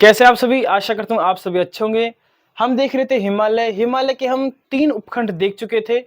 कैसे आप सभी? आशा करता हूँ आप सभी अच्छे होंगे। हम देख रहे थे हिमालय के हम 3 उपखंड देख चुके थे,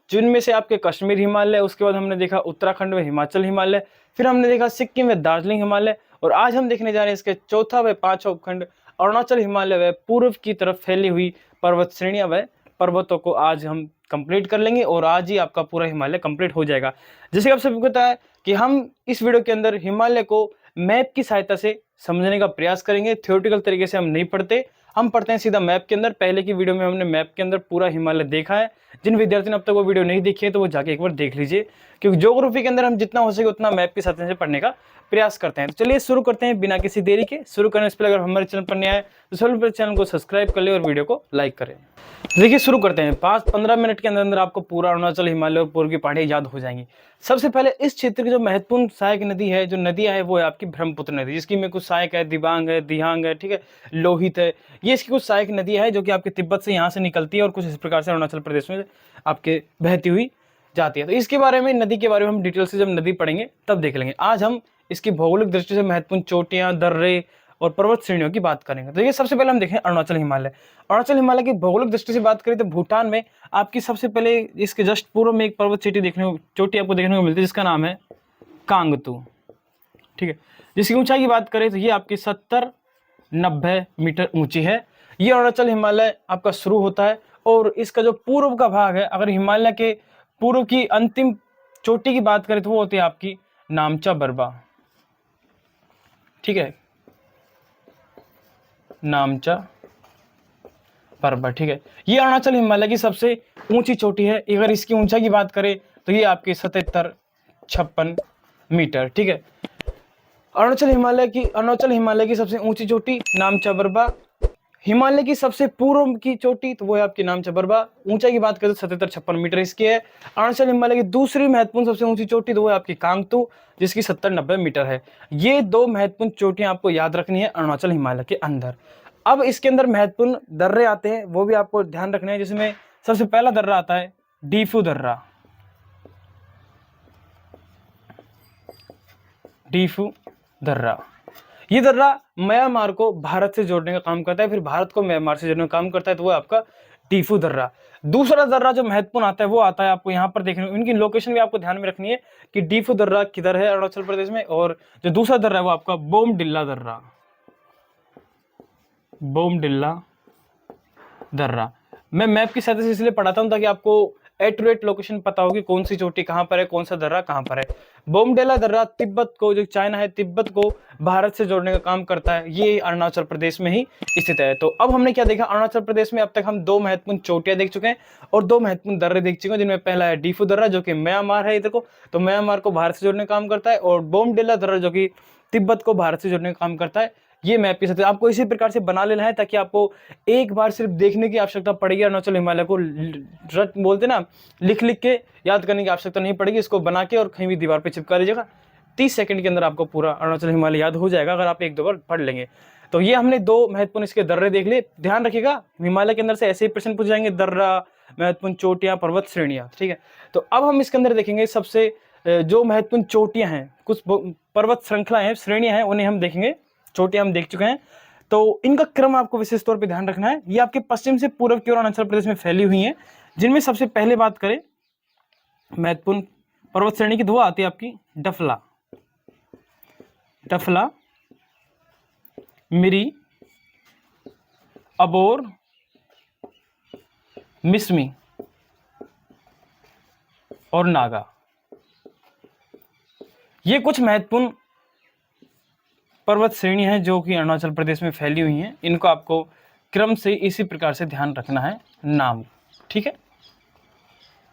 जिनमें से आपके कश्मीर हिमालय, उसके बाद हमने देखा उत्तराखंड में हिमाचल हिमालय, फिर हमने देखा सिक्किम में दार्जिलिंग हिमालय, और आज हम देखने जा रहे हैं इसके चौथा व पांचवा उपखंड अरुणाचल हिमालय व पूर्व की तरफ फैली हुई पर्वत श्रेणियां व पर्वतों को आज हम कंप्लीट कर लेंगे और आज ही आपका पूरा हिमालय कंप्लीट हो जाएगा। जैसे कि आप सभी को पता है कि हम इस वीडियो के अंदर हिमालय को मैप की सहायता से समझने का प्रयास करेंगे। थ्योरेटिकल तरीके से हम नहीं पढ़ते, हम पढ़ते हैं सीधा मैप के अंदर। पहले की वीडियो में हमने मैप के अंदर पूरा हिमालय देखा है। जिन विद्यार्थियों ने अब तक वो वीडियो नहीं देखी है तो वो जाके एक बार देख लीजिए, क्योंकि ज्योग्राफी के अंदर हम जितना हो सके उतना मैप की सहायता से पढ़ने का प्रयास करते हैं। तो चलिए शुरू करते हैं बिना किसी देरी के। शुरू करने से पहले अगर हमारे चैनल पर नया है तो सबसे चैनल को सब्सक्राइब कर ले और वीडियो को लाइक करें। देखिए शुरू करते हैं। 5-15 मिनट के अंदर अंदर आपको पूरा अरुणाचल हिमालय और पूर्व की पहाड़ियां याद हो जाएंगी। सबसे पहले इस क्षेत्र की जो महत्वपूर्ण सहायक नदी है, जो नदियां है, वो है आपकी ब्रह्मपुत्र नदी, जिसकी में कुछ सहायक है, दिबांग है, दिहांग है, ठीक है, लोहित है। ये इसकी कुछ सहायक नदी है जो कि आपके तिब्बत से यहाँ से निकलती है और कुछ इस प्रकार से अरुणाचल प्रदेश में आपके बहती हुई जाती है। तो इसके बारे में, नदी के बारे में हम डिटेल से जब नदी पढ़ेंगे तब देख लेंगे। आज हम इसकी भौगोलिक दृष्टि से महत्वपूर्ण चोटियां, दर्रे और पर्वत श्रेणियों की बात करेंगे। तो ये सबसे पहले हम देखें अरुणाचल हिमालय। अरुणाचल हिमालय की भौगोलिक दृष्टि से बात करें तो भूटान में आपकी सबसे पहले इसके जस्ट पूर्व में एक पर्वत चोटी आपको देखने को मिलती है, जिसका नाम है कांगतू, ठीक है, जिसकी ऊंचाई की बात करें तो ये आपकी 70-90 मीटर ऊंची है। ये अरुणाचल हिमालय आपका शुरू होता है और इसका जो पूर्व का भाग है, अगर हिमालय के पूर्व की अंतिम चोटी की बात करें तो वो होती है आपकी नामचा बरबा, ठीक है, नामचा बरबा, ठीक है। ये अरुणाचल हिमालय की सबसे ऊंची चोटी है। अगर इसकी ऊंचाई की बात करें तो ये आपकी 77-56 मीटर, ठीक है। अरुणाचल हिमालय की सबसे ऊंची चोटी नामचा बरबा। हिमालय की सबसे पूर्व की चोटी तो वो है आपकी नामचा बरबा। ऊंचाई की बात करें तो 77-56 मीटर इसकी है। अरुणाचल हिमालय की दूसरी महत्वपूर्ण सबसे ऊंची चोटी तो वो है आपकी कांगतू, जिसकी 70-90 मीटर है। ये दो महत्वपूर्ण चोटियां आपको याद रखनी है अरुणाचल हिमालय के अंदर। अब इसके अंदर महत्वपूर्ण दर्रे आते हैं, वो भी आपको ध्यान रखने हैं, जिसमें सबसे पहला दर्रा आता है डीफू दर्रा। डीफू दर्रा, ये दर्रा म्यांमार को भारत से जोड़ने का काम करता है, फिर भारत को म्यांमार से जोड़ने का काम करता है, तो वो आपका डीफू दर्रा। दूसरा दर्रा जो महत्वपूर्ण आता है वो आता है आपको यहाँ पर देखने को, इनकी लोकेशन भी आपको ध्यान में रखनी है कि डीफू दर्रा किधर है अरुणाचल प्रदेश में, और जो दूसरा दर्रा है वो आपका बोमडिल्ला दर्रा। बोमडिल्ला दर्रा मैं मैप की सहायता से इसलिए पढ़ाता हूं ताकि आपको एक्यूरेट लोकेशन पता होगी, कौन सी चोटी कहां पर है, कौन सा दर्रा कहां पर है। बोमडिल्ला दर्रा तिब्बत को, जो चाइना है, तिब्बत को भारत से जोड़ने का काम करता है। ये अरुणाचल प्रदेश में ही स्थित है। तो अब हमने क्या देखा, अरुणाचल प्रदेश में अब तक हम 2 महत्वपूर्ण चोटियां देख चुके हैं और 2 महत्वपूर्ण दर्रे देख चुके हैं, जिनमें पहला है डीफू दर्रा जो कि म्यांमार है इधर को, तो म्यांमार को भारत से जोड़ने का काम करता है, और बोमडिल्ला दर्रा जो कि तिब्बत को भारत से जोड़ने का काम करता है। ये मैप के साथ आपको इसी प्रकार से बना लेना है ताकि आपको एक बार सिर्फ देखने की आवश्यकता पड़ेगी। अरुणाचल हिमालय को बोलते ना, लिख लिख के याद करने की आवश्यकता नहीं पड़ेगी। इसको बना के और कहीं भी दीवार पे चिपका लीजिएगा, 30 सेकंड के अंदर आपको पूरा अरुणाचल हिमालय याद हो जाएगा, अगर आप 1-2 बार पढ़ लेंगे। तो ये हमने 2 महत्वपूर्ण इसके दर्रे देख लिए। ध्यान रखिएगा, हिमालय के अंदर से ऐसे ही प्रश्न पूछ जाएंगे, दर्रा, महत्वपूर्ण चोटियां, पर्वत श्रेणियां, ठीक है। तो अब हम इसके अंदर देखेंगे सबसे जो महत्वपूर्ण चोटियां हैं, कुछ पर्वत श्रृंखला है, श्रेणियां हैं, उन्हें हम देखेंगे। चोटियां हम देख चुके हैं, तो इनका क्रम आपको विशेष तौर पे ध्यान रखना है। ये आपके पश्चिम से पूर्व की ओर अरुणाचल प्रदेश में फैली हुई हैं, जिनमें सबसे पहले बात करें महत्वपूर्ण पर्वत श्रेणी की, तो वो आती है आपकी डफला, डफला, मिरी, अबोर, मिसमी और नागा। ये कुछ महत्वपूर्ण पर्वत श्रेणी है जो कि अरुणाचल प्रदेश में फैली हुई हैं। इनको आपको क्रम से इसी प्रकार से ध्यान रखना है, नाम, ठीक है।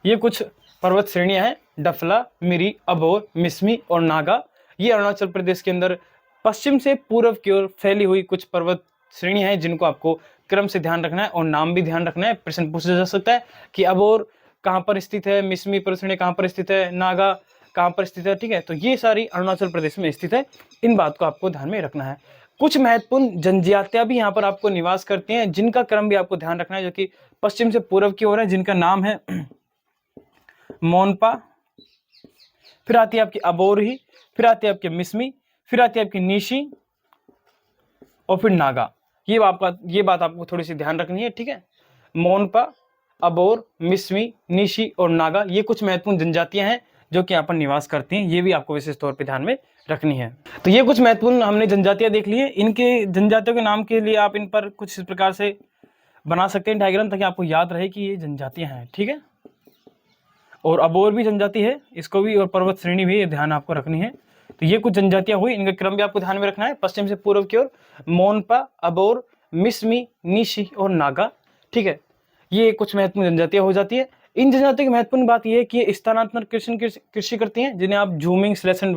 ये कुछ पर्वत श्रेणियां हैं, डफला, मिरी, अबोर, मिसमी और नागा। ये अरुणाचल प्रदेश के अंदर पश्चिम से पूर्व की ओर फैली हुई कुछ पर्वत श्रेणियां हैं, जिनको आपको क्रम से ध्यान रखना है और नाम भी ध्यान रखना है। प्रश्न पूछा जा सकता है कि अबोर कहाँ पर स्थित है, मिसमी पर्वत श्रेणी कहाँ पर स्थित है, नागा कहाँ पर स्थित है, ठीक है। तो ये सारी अरुणाचल प्रदेश में स्थित है, इन बात को आपको ध्यान में रखना है। कुछ महत्वपूर्ण जनजातियां भी यहाँ पर आपको निवास करती हैं, जिनका क्रम भी आपको ध्यान रखना है, जो कि पश्चिम से पूर्व की ओर है, जिनका नाम है मोनपा, फिर आती है आपकी अबोरही, फिर आती है आपकी मिसमी, फिर आती है आपकी निशी, और फिर नागा। ये बात आपको थोड़ी सी ध्यान रखनी है, ठीक है। मोनपा, अबोर, मिसमी, निशी और नागा, ये कुछ महत्वपूर्ण जनजातियां हैं जो कि यहाँ पर निवास करती हैं। ये भी आपको विशेष तौर पे ध्यान में रखनी है। तो ये कुछ महत्वपूर्ण हमने जनजातियां देख ली है। इनके जनजातियों के नाम के लिए आप इन पर कुछ इस प्रकार से बना सकते हैं डायग्राम, ताकि आपको याद रहे कि ये जनजातियां हैं, ठीक है। और अबोर भी जनजाति है, इसको भी, और पर्वत श्रेणी भी, ये ध्यान आपको रखनी है। तो ये कुछ जनजातियां हुई, इनका क्रम भी आपको ध्यान में रखना है, पश्चिम से पूर्व की ओर मोनपा, अबोर, मिसमी, निशी और नागा, ठीक है। ये कुछ महत्वपूर्ण जनजातियां हो जाती है। इन जनजातियों की महत्वपूर्ण बात यह है कि ये स्थानांतरण कृषि करती हैं, जिन्हें आप झूमिंग स्लेशन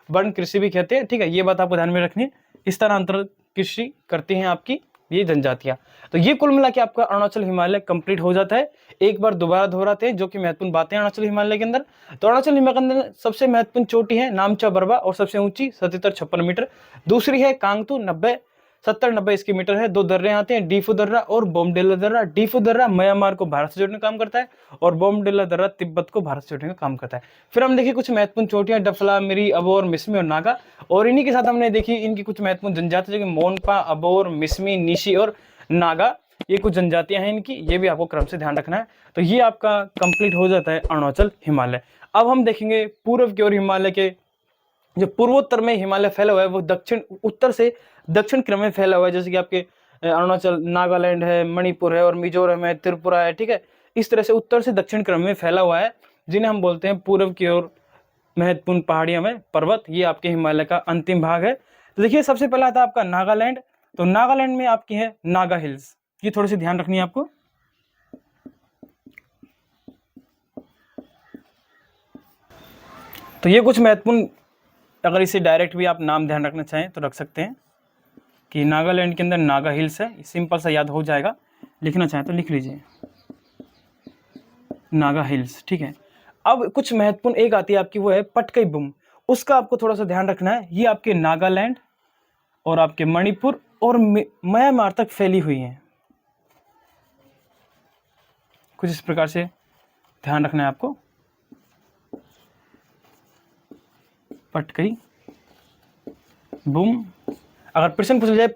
वर्ण कृषि भी कहते हैं, ठीक है। ये बात आपको ध्यान में रखनी है, स्थानांतरण कृषि करती हैं आपकी ये जनजातियां। तो ये कुल मिला के आपका अरुणाचल हिमालय कंप्लीट हो जाता है। एक बार दोबारा दोहराते हैं जो कि महत्वपूर्ण बातें हैं अरुणाचल हिमालय के अंदर। तो अरुणाचल हिमालय के अंदर सबसे महत्वपूर्ण चोटी है नामचा बरवा, और सबसे ऊंची 77-56 मीटर। दूसरी है कांगतू, 70-90 इसकी मीटर है। दो दर्रे आते हैं, डीफू दर्रा और बोमडिला दर्रा। डीफू दर्रा म्यांमार को भारत से जोड़ने का काम करता है, और बोमडिला दर्रा तिब्बत को भारत से जोड़ने का काम करता है। फिर हम देखिए कुछ महत्वपूर्ण चोटियां, डफला, मिरी, अबोर, मिसमी और नागा। और इन्हीं के साथ हमने देखी इनकी कुछ महत्वपूर्ण जनजाति, जो कि मोनपा, अबोर, मिसमी, निशी और नागा, ये कुछ जनजातियां हैं इनकी। ये भी आपको क्रम से ध्यान रखना है। तो ये आपका कंप्लीट हो जाता है अरुणाचल हिमालय। अब हम देखेंगे पूर्व की ओर हिमालय के, जो पूर्वोत्तर में हिमालय फैला हुआ है वो उत्तर से दक्षिण क्रम में फैला हुआ है। जैसे कि आपके अरुणाचल, नागालैंड है, मणिपुर है और मिजोरम है, त्रिपुरा है, ठीक है। इस तरह से उत्तर से दक्षिण क्रम में फैला हुआ है, जिन्हें हम बोलते हैं पूर्व की ओर महत्वपूर्ण पहाड़ियां में पर्वत। ये आपके हिमालय का अंतिम भाग है। तो देखिए सबसे पहला था आपका नागालैंड। तो नागालैंड में आपकी है नागा हिल्स, ये थोड़ी सी ध्यान रखनी है आपको। तो ये कुछ महत्वपूर्ण, अगर इसे डायरेक्ट भी आप नाम ध्यान रखना चाहें तो रख सकते हैं कि नागालैंड के अंदर नागा हिल्स है। सिंपल सा याद हो जाएगा, लिखना चाहें तो लिख लीजिए नागा हिल्स, ठीक है। अब कुछ महत्वपूर्ण एक आती है आपकी, वो है पटकई बुम। उसका आपको थोड़ा सा ध्यान रखना है। ये आपके नागालैंड और आपके मणिपुर और म्यांमार तक फैली हुई हैं। कुछ इस प्रकार से ध्यान रखना है आपको। पटकई बुम, अगर प्रश्न पूछा जाए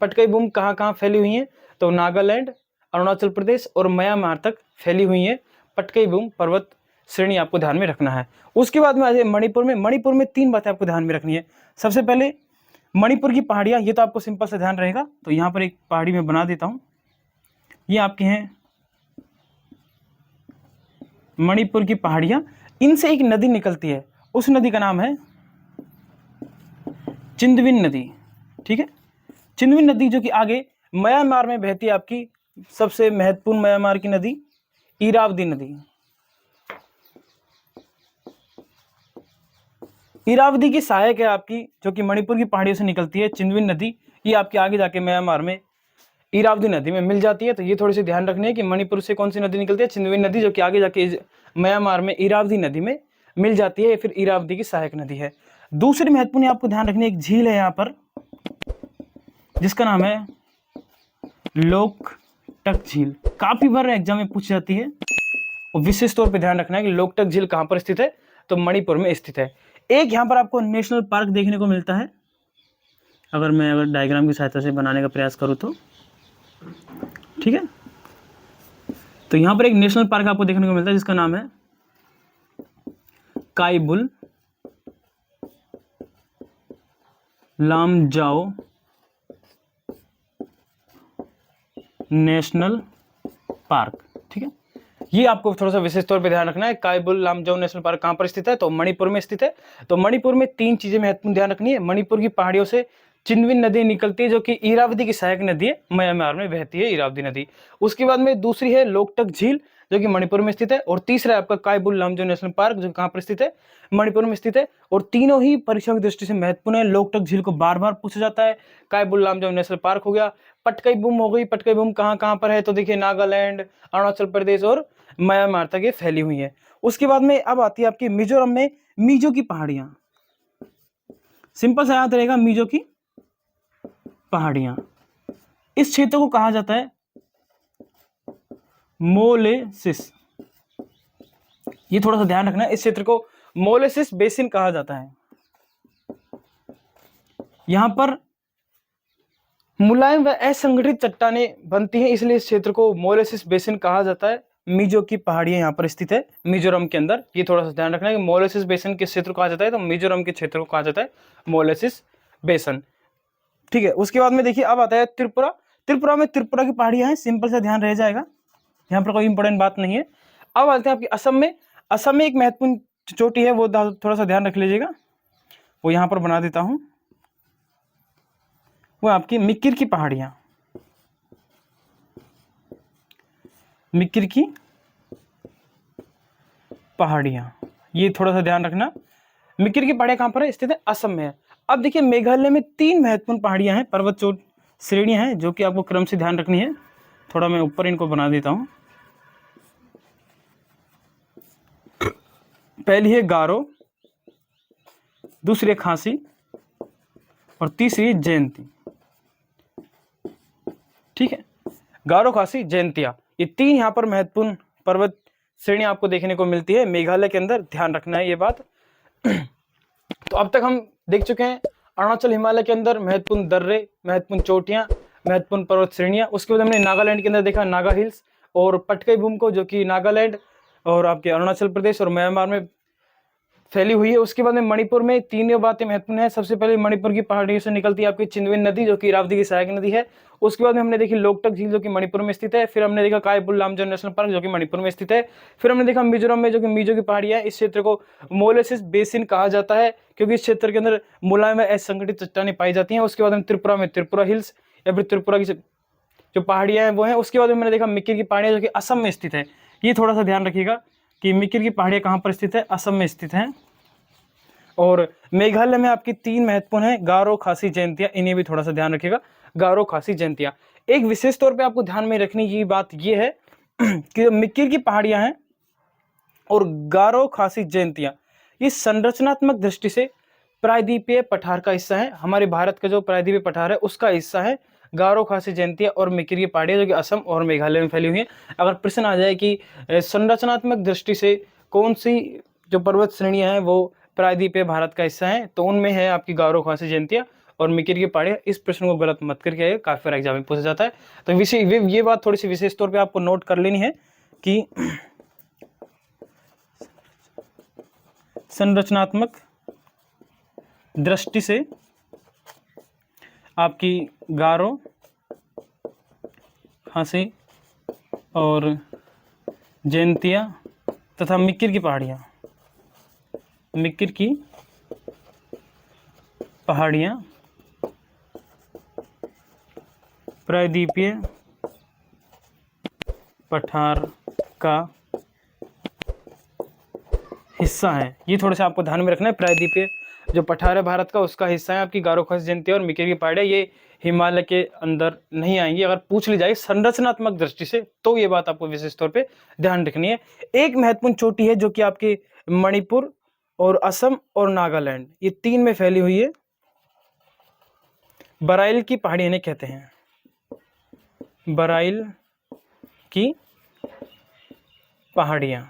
पटकई बुम कहाँ कहाँ फैली हुई हैं, तो नागालैंड, अरुणाचल प्रदेश और म्यांमार तक फैली हुई हैं पटकई बुम पर्वत श्रेणी, आपको ध्यान में रखना है। उसके बाद में आ जाए मणिपुर में। मणिपुर में 3 बातें आपको ध्यान में रखनी है। सबसे पहले मणिपुर की पहाड़ियाँ, ये तो आपको सिंपल से ध्यान रहेगा। तो यहाँ पर एक पहाड़ी में बना देता हूँ, ये आपकी हैं मणिपुर की पहाड़ियाँ। इनसे एक नदी निकलती है, उस नदी का नाम है चिंदविन नदी, ठीक है। चिंदविन नदी जो कि आगे म्यांमार में बहती है, आपकी सबसे महत्वपूर्ण म्यांमार की नदी इरावदी नदी। इरावदी की सहायक है आपकी, जो कि मणिपुर की पहाड़ियों से निकलती है चिंदविन नदी। ये आपके आगे जाके म्यांमार में इरावदी नदी में मिल जाती है। तो ये थोड़ी सी ध्यान रखनी है कि मणिपुर से कौन सी नदी निकलती है, चिंदविन नदी, जो कि आगे जाके म्यांमार में इरावदी नदी में मिल जाती है, फिर इरावदी की सहायक नदी है। दूसरी महत्वपूर्ण आपको ध्यान रखनी है, एक झील है यहाँ पर जिसका नाम है लोकटक झील। काफी बार एग्जाम में पूछ जाती है, और विशेष तौर पर ध्यान रखना है कि लोकटक झील कहाँ पर स्थित है, तो मणिपुर में स्थित है। एक यहाँ पर आपको नेशनल पार्क देखने को मिलता है, अगर डायग्राम की सहायता से बनाने का प्रयास करूँ तो, ठीक है। तो यहाँ पर एक नेशनल पार्क आपको देखने को मिलता है जिसका नाम है कायबुल लामजाओ नेशनल पार्क, ठीक है। ये आपको थोड़ा सा विशेष तौर पे ध्यान रखना है। कायबुल लामजाओ नेशनल पार्क कहाँ पर स्थित है, तो मणिपुर में स्थित है। तो मणिपुर में 3 चीजें महत्वपूर्ण ध्यान रखनी है। मणिपुर की पहाड़ियों से चिंदविन नदी निकलती है, जो कि इरावदी की सहायक नदी है, म्यांमार में बहती है इरावदी नदी। उसके बाद में दूसरी है लोकटक झील, जो कि मणिपुर में स्थित है। और तीसरा है आपका कायबुल लामजाओ नेशनल पार्क, जो कहाँ पर स्थित है, मणिपुर में स्थित है। और तीनों ही परीक्षा की दृष्टि से महत्वपूर्ण है। लोकटक झील को बार बार पूछा जाता है। कायबुल लामजाओ नेशनल पार्क हो गया। पटकई बुम हो गई। पटकई बुम कहाँ कहाँ पर है, तो देखिए नागालैंड, अरुणाचल प्रदेश और म्यांमार तक ये फैली हुई है। उसके बाद में अब आती है आपकी मिजोरम में मिजो की पहाड़ियां। सिंपल सा याद रहेगा, मिजो की पहाड़ियां। इस क्षेत्र को कहा जाता है मोलेसिस। ये थोड़ा सा ध्यान रखना है, इस क्षेत्र को मोलेसिस बेसिन कहा जाता है। यहां पर मुलायम व असंगठित चट्टानें बनती हैं, इसलिए इस क्षेत्र को मोलेसिस बेसिन कहा जाता है। मिजो की पहाड़ियां यहाँ पर स्थित है मिजोरम के अंदर। ये थोड़ा सा ध्यान रखना है कि मोलेसिस बेसिन किस क्षेत्र को कहा जाता है, तो मिजोरम के क्षेत्र को कहा जाता है मोलेसिस बेसन। ठीक है, उसके बाद में देखिए अब आता है त्रिपुरा। त्रिपुरा में त्रिपुरा की पहाड़ियां हैं, सिंपल सा ध्यान रह जाएगा, यहाँ पर कोई इंपॉर्टेंट बात नहीं है। अब आते हैं आपकी असम में। असम में एक महत्वपूर्ण चोटी है, वो थोड़ा सा ध्यान रख लीजिएगा, वो यहाँ पर बना देता हूँ, वो आपकी मिकिर की पहाड़ियां। मिकिर की पहाड़ियां, ये थोड़ा सा ध्यान रखना। मिकिर की पहाड़ियां कहाँ पर है, स्थित है असम में है। अब देखिए मेघालय में 3 महत्वपूर्ण पहाड़ियां हैं, पर्वत चोट श्रेणियां हैं, जो कि आपको क्रम से ध्यान रखनी है। थोड़ा मैं ऊपर इनको बना देता हूं। पहली है गारो, दूसरी है खासी और तीसरी है जयंती। ठीक है, गारो, खासी, जयंतिया, ये 3 यहाँ पर महत्वपूर्ण पर्वत श्रेणी आपको देखने को मिलती है मेघालय के अंदर, ध्यान रखना है ये बात। तो अब तक हम देख चुके हैं अरुणाचल हिमालय के अंदर महत्वपूर्ण दर्रे, महत्वपूर्ण चोटियां, महत्वपूर्ण पर्वत श्रेणियां। उसके बाद हमने नागालैंड के अंदर देखा नागा हिल्स और पटकाई भूमि को, जो कि नागालैंड और आपके अरुणाचल प्रदेश और म्यांमार में फैली हुई है। उसके बाद में मणिपुर में 3 बातें महत्वपूर्ण है। सबसे पहले मणिपुर की पहाड़ियों से निकलती है आपकी चिंदविन नदी, जो कि इरावदी की सहायक नदी है। उसके बाद में हमने देखी लोकटक झील, जो कि मणिपुर में स्थित है। फिर हमने देखा कायबुल लामजो नेशनल पार्क, जो कि मणिपुर में स्थित है। फिर हमने देखा मिजोरम में, जो कि मिजो की पहाड़ियां है। इस क्षेत्र को मोलेसिस बेसिन कहा जाता है, क्योंकि इस क्षेत्र के अंदर मुलायम असंगठित चट्टानें पाई जाती हैं। उसके बाद हम त्रिपुरा में त्रिपुरा हिल्स या फिर त्रिपुरा की जो पहाड़ियां हैं वो हैं। उसके बाद में मैंने देखा मिकिर की पहाड़ियां, जो कि असम में स्थित है। ये थोड़ा सा ध्यान रखिएगा कि मिकिर की पहाड़ियां कहाँ पर स्थित है, असम में स्थित है। और मेघालय में आपकी 3 महत्वपूर्ण है, गारो, खासी, जयंतिया, इन्हें भी थोड़ा सा ध्यान रखिएगा, गारो, खासी, जयंतिया। एक विशेष तौर पे आपको ध्यान में रखने की बात यह है कि मिकिर की पहाड़ियां हैं और गारो, खासी, जयंतिया, ये संरचनात्मक दृष्टि से प्रायद्वीपीय पठार का हिस्सा है। हमारे भारत का जो प्रायद्वीपीय पठार है उसका हिस्सा है गारो, खासी, जयंतिया और मिकिर की पहाड़ियां, जो कि असम और मेघालय में फैली हुई है। अगर प्रश्न आ जाए कि संरचनात्मक दृष्टि से कौन सी जो पर्वत श्रेणियां हैं वो प्रायद्वीपीय भारत का हिस्सा है, तो उनमें है आपकी गारो, खासी, जयंतिया और मिकिर की पहाड़ियां। इस प्रश्न को गलत मत करके आइए, काफी बार एग्जाम में पूछा जाता है। तो ये बात थोड़ी सी विशेष तौर पे आपको नोट कर लेनी है कि संरचनात्मक दृष्टि से आपकी गारो, खासी और जयंतिया तथा मिकिर की पहाड़ियां, मिकिर की पहाड़ियां प्रायद्वीपीय पठार का हिस्सा है। ये थोड़ा सा आपको ध्यान में रखना है, प्रायद्वीपीय जो पठार है भारत का उसका हिस्सा है आपकी गारो, खासी, जयंतिया और मिकिर की पहाड़ियां। ये हिमालय के अंदर नहीं आएंगी। अगर पूछ ली जाए संरचनात्मक दृष्टि से तो ये बात आपको विशेष तौर पे ध्यान रखनी है। एक महत्वपूर्ण चोटी है जो कि आपके मणिपुर और असम और नागालैंड, ये 3 में फैली हुई है, बराइल की पहाड़ी इन्हें कहते हैं, बराइल की पहाड़ियां।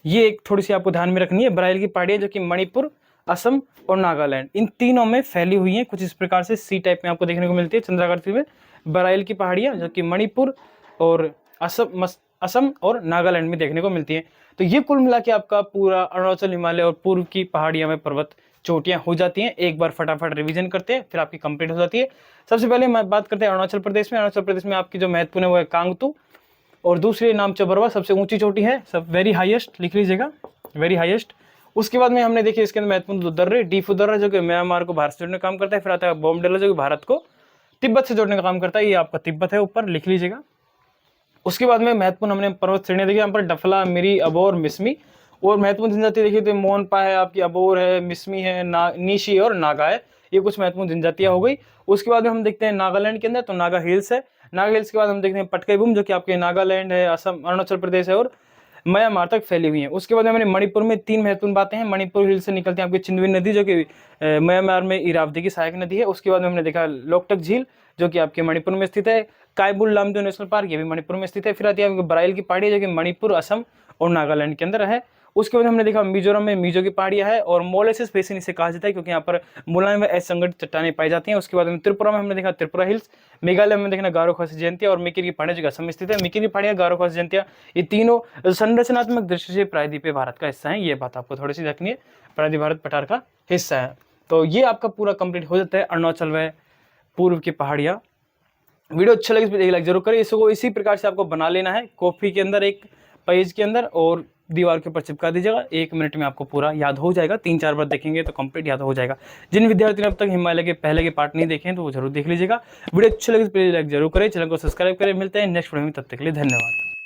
ये एक थोड़ी सी आपको ध्यान में रखनी है, बराइल की पहाड़ियां जो कि मणिपुर, असम और नागालैंड इन तीनों में फैली हुई हैं। कुछ इस प्रकार से सी टाइप में आपको देखने को मिलती है चंद्राकृति में। बराइल की पहाड़ियां जो कि मणिपुर और असम और नागालैंड में देखने को मिलती है। तो ये कुल मिला के आपका पूरा अरुणाचल, हिमालय और पूर्व की पहाड़ियां में पर्वत चोटियां हो जाती हैं। एक बार फटाफट रिवीजन करते हैं फिर आपकी कंप्लीट हो जाती है। सबसे पहले मैं बात करते हैं अरुणाचल प्रदेश में। अरुणाचल प्रदेश में आपकी जो महत्वपूर्ण है वो है कांगतू और दूसरी नाम चबरवा, सबसे ऊंची चोटी है, सब वेरी हाईएस्ट लिख लीजिएगा, वेरी हाईएस्ट। उसके बाद में हमने देखिए इसके अंदर महत्वपूर्ण दर्रे, डीफू दर्रा जो कि म्यांमार को भारत से जोड़ने का काम करता है। फिर आता है बोमडिला जो कि भारत को तिब्बत से जोड़ने का काम करता है, ये आपका तिब्बत है ऊपर लिख लीजिएगा। उसके बाद में महत्वपूर्ण हमने पर्वत श्रेणियां देखी, यहाँ पर डफला, मिरी, अबोर, मिसमी। और महत्वपूर्ण जनजाति देखिए तो मोनपा है, आपकी अबोर है, मिसमी है, नीशी और नागा है, ये कुछ महत्वपूर्ण जनजातियां हो गई। उसके बाद में हम देखते हैं नागालैंड के अंदर तो नागा हिल्स है। नागा हिल्स के बाद हम देखते हैं पटकाई भूमि जो कि आपके नागालैंड है, असम, अरुणाचल प्रदेश है और म्यांमार तक फैली हुई है। उसके बाद हमने मणिपुर में 3 महत्वपूर्ण बातें हैं। मणिपुर हिल से निकलती है आपकी चिंदविन नदी जो कि म्यांमार में इरावदी की सहायक नदी है। उसके बाद में हमने देखा लोकटक झील जो कि आपके मणिपुर में स्थित है। कायबुल लामजो नेशनल पार्क ये भी मणिपुर में स्थित है। फिर आती है आपकी बराइल की पहाड़ी जो कि मणिपुर, असम और नागालैंड के अंदर है। उसके बाद हमने देखा मिजोरम में मिजो की पहाड़ियाँ है और मोलेसिस बेसिन इसे कहा जाता है क्योंकि यहाँ पर मुलायम व असंगठित चट्टानें पाई जाती हैं। उसके बाद त्रिपुरा में हमने देखा त्रिपुरा हिल्स, मेघालय में देखना गारो खासी जयंतिया और मिकिर की पहाड़ियाँ जो असम में स्थित है। मिकिर की पहाड़ियाँ, गारो खासी जयंतिया, ये तीनों संरचनात्मक दृष्टि से प्रायद्वीपीय भारत का हिस्सा है। ये बात आपको थोड़ी सी रखनी है, प्रायद्वीपीय भारत पठार का हिस्सा है। तो ये आपका पूरा कंप्लीट हो जाता है अरुणाचल व पूर्व की पहाड़ियाँ। वीडियो अच्छा लगे तो एक लाइक जरूर करें। इसको इसी प्रकार से आपको बना लेना है कॉपी के अंदर, एक पेज के अंदर, और दीवार के ऊपर चिपका दीजिएगा। 1 मिनट में आपको पूरा याद हो जाएगा। 3-4 बार देखेंगे तो कंप्लीट याद हो जाएगा। जिन विद्यार्थियों ने अब तक हिमालय के पहले के पार्ट नहीं देखे हैं तो वो जरूर देख लीजिएगा। वीडियो अच्छा लगे तो प्लीज लाइक जरूर करें, चैनल को सब्सक्राइब करें। मिलते हैं नेक्स्ट वीडियो में, तब तक के लिए धन्यवाद।